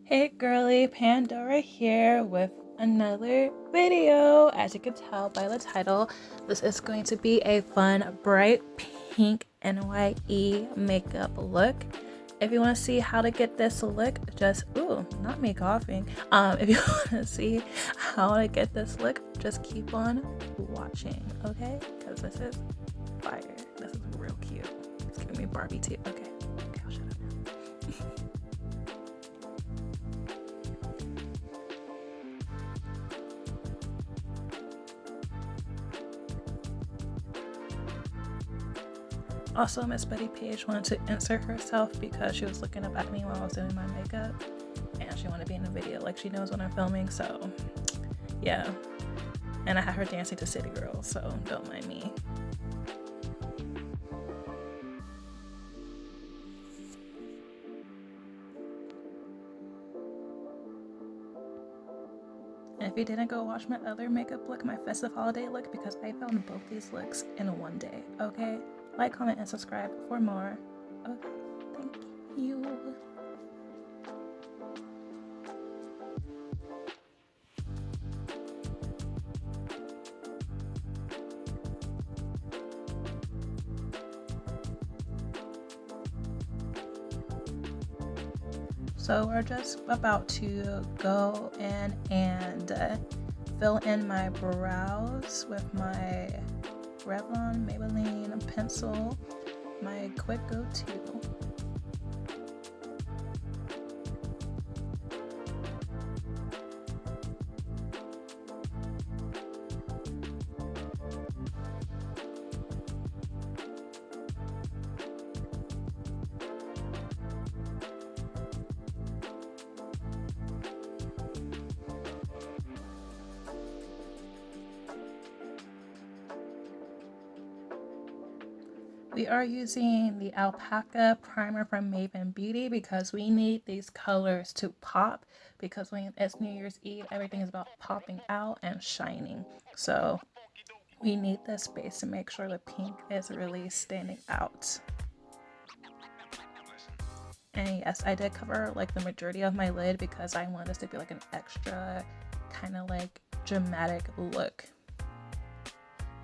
Hey girly, Pandora here with another video. As you can tell by the title, this is going to be a fun bright pink NYE makeup look. If you want to see how to get this look, just not me coughing. If you want to see how to get this look, just keep on watching, okay? Because this is fire. This is real cute. It's giving me Barbie too. Okay, I'll shut up now. Also, Miss Betty Page wanted to insert herself because she was looking up at me while I was doing my makeup and she wanted to be in the video, like she knows when I'm filming, so yeah. And I had her dancing to City Girls, so don't mind me. And if you didn't go watch my other makeup look, my festive holiday look, because I filmed both these looks in one day, okay? Like, comment, and subscribe for more. Okay, thank you. So we're just about to go in and fill in my brows with my Revlon Maybelline pencil, my quick go-to. We are using the Alpaca Primer from Maven Beauty because we need these colors to pop, because when it's New Year's Eve, everything is about popping out and shining. So we need this base to make sure the pink is really standing out. And yes, I did cover like the majority of my lid because I want this to be like an extra kind of like dramatic look.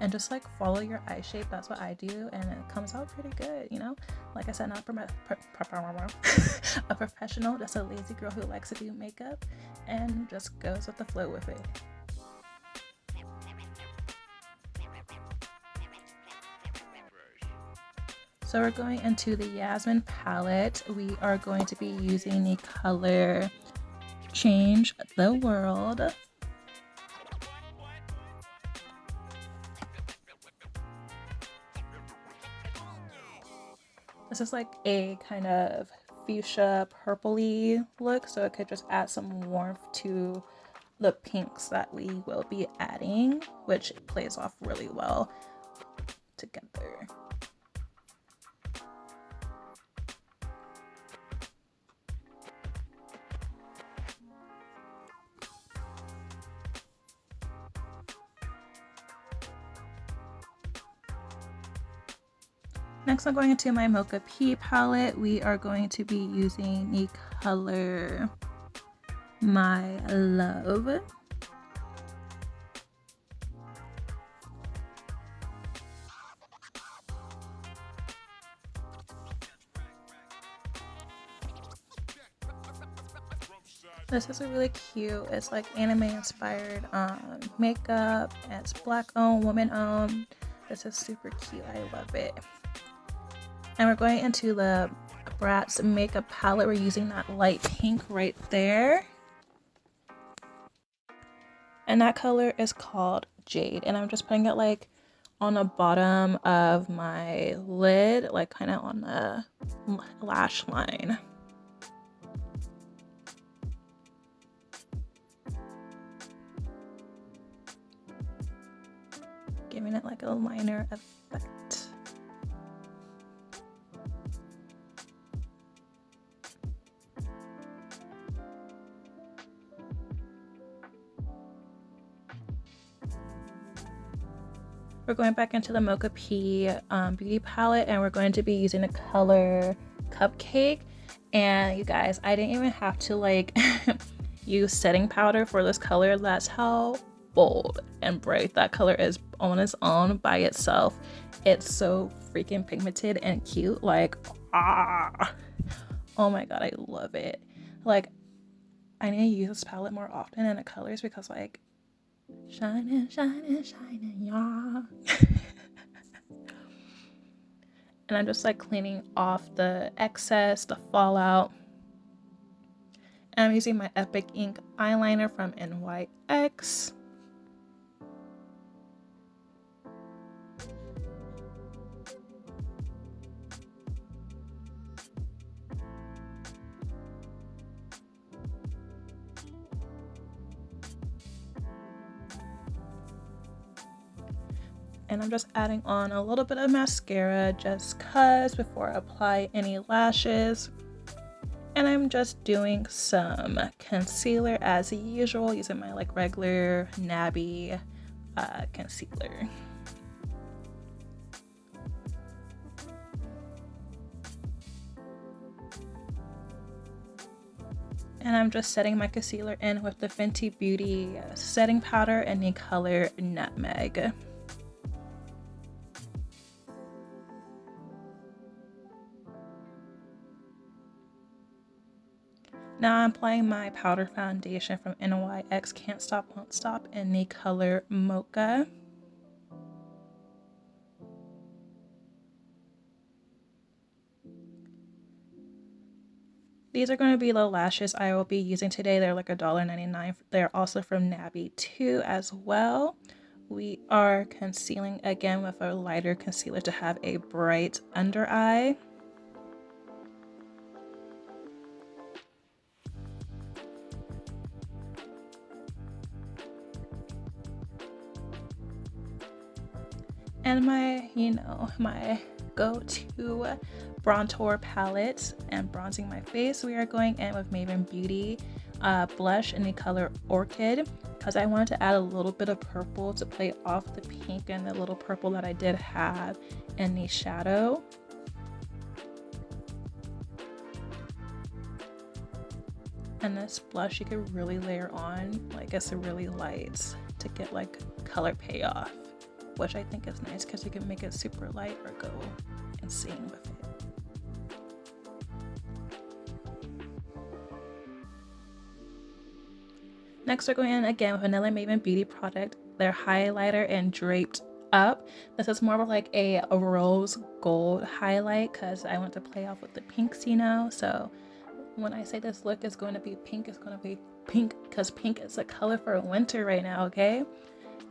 And just like follow your eye shape, that's what I do, and it comes out pretty good, you know? Like I said, not a professional, just a lazy girl who likes to do makeup and just goes with the flow with it. So we're going into the Yasmin palette. We are going to be using the color Change the World. This is like a kind of fuchsia purpley look, so it could just add some warmth to the pinks that we will be adding, which plays off really well together. Next, I'm going into my Mocha P palette. We are going to be using the color My Love. This is a really cute, it's like anime inspired makeup. It's black owned, woman owned. This is super cute, I love it. And we're going into the Bratz makeup palette. We're using that light pink right there. And that color is called Jade. And I'm just putting it like on the bottom of my lid, like kind of on the lash line. Giving it like a liner effect. We're going back into the Mocha P beauty palette, and we're going to be using the color Cupcake. And you guys, I didn't even have to like use setting powder for this color. That's how bold and bright that color is on its own by itself. It's so freaking pigmented and cute. Like, oh my god, I love it. Like, I need to use this palette more often in the colors because like shining, shining, shining, yeah. And I'm just like cleaning off the excess, the fallout. And I'm using my Epic Ink eyeliner from NYX. And I'm just adding on a little bit of mascara just cause before I apply any lashes. And I'm just doing some concealer as usual, using my like regular Nabby concealer. And I'm just setting my concealer in with the Fenty Beauty setting powder in the color Nutmeg. Now I'm applying my powder foundation from NYX Can't Stop Won't Stop in the color Mocha. These are going to be the lashes I will be using today. They're like $1.99. They're also from Nabby too as well. We are concealing again with a lighter concealer to have a bright under eye. And my, my go-to bronzer palette and bronzing my face, we are going in with Maven Beauty blush in the color Orchid because I wanted to add a little bit of purple to play off the pink and the little purple that I did have in the shadow. And this blush you could really layer on, like it's really light to get like color payoff, which I think is nice because you can make it super light or go insane with it. Next we're going in again with another Maven Beauty product, their highlighter in Draped Up. This is more of like a rose gold highlight because I want to play off with the pinks, so when I say this look is going to be pink, it's going to be pink because pink is a color for winter right now, okay?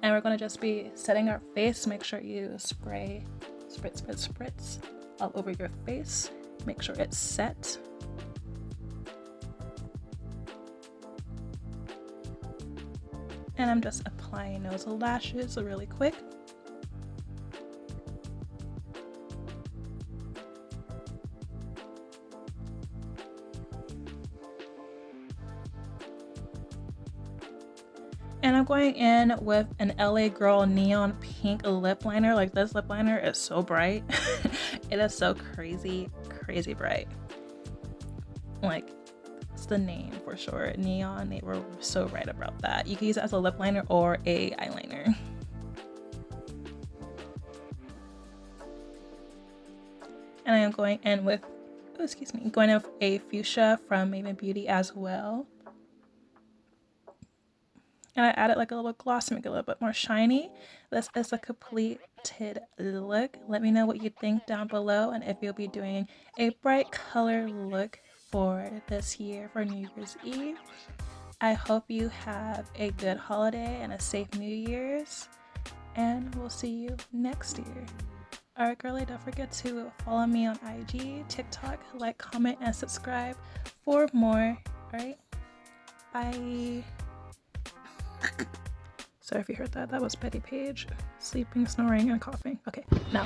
And we're going to just be setting our face. Make sure you spray, spritz all over your face. Make sure it's set. And I'm just applying those lashes really quick. And I'm going in with an LA Girl neon pink lip liner. Like this lip liner is so bright. It is so crazy bright. Like it's the name for sure. Neon, they were so right about that. You can use it as a lip liner or a eyeliner. And I am going in with, going in with a fuchsia from Maven Beauty as well. And I added like a little gloss to make it a little bit more shiny. This is a completed look. Let me know what you think down below and if you'll be doing a bright color look for this year for New Year's Eve. I hope you have a good holiday and a safe New Year's, and we'll see you next year. Alright girlie, don't forget to follow me on IG, TikTok, like, comment, and subscribe for more. Alright, bye. Sorry if you heard that. That was Betty Page sleeping, snoring, and coughing. Okay, now.